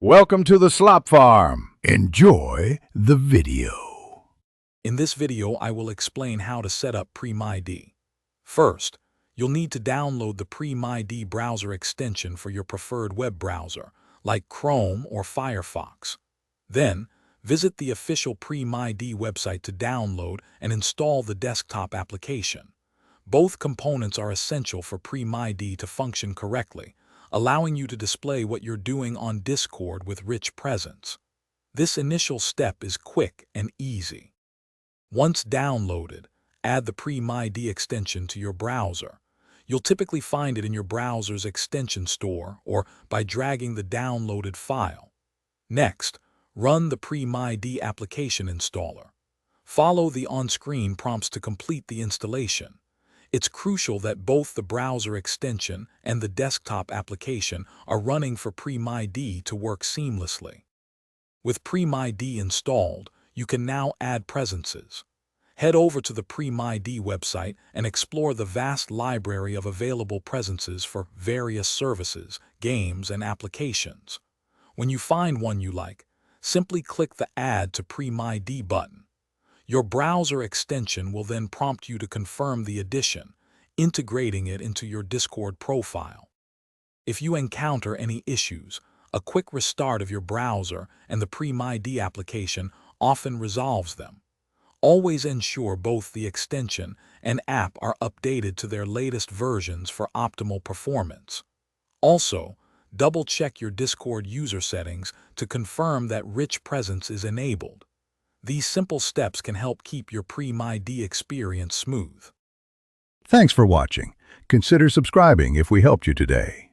Welcome to the Slop Farm. Enjoy the video. In this video, I will explain how to set up Premid. First, you'll need to download the Premid browser extension for your preferred web browser, like Chrome or Firefox. Then, visit the official Premid website to download and install the desktop application. Both components are essential for Premid to function correctly, allowing you to display what you're doing on Discord with rich presence. This initial step is quick and easy. Once downloaded, add the Premid extension to your browser. You'll typically find it in your browser's extension store or by dragging the downloaded file. Next, run the Premid application installer. Follow the on-screen prompts to complete the installation. It's crucial that both the browser extension and the desktop application are running for Premid to work seamlessly. With Premid installed, you can now add presences. Head over to the Premid website and explore the vast library of available presences for various services, games, and applications. When you find one you like, simply click the Add to Premid button. Your browser extension will then prompt you to confirm the addition, integrating it into your Discord profile. If you encounter any issues, a quick restart of your browser and the Premid application often resolves them. Always ensure both the extension and app are updated to their latest versions for optimal performance. Also, double-check your Discord user settings to confirm that rich presence is enabled. These simple steps can help keep your Premid experience smooth. Thanks for watching. Consider subscribing if we helped you today.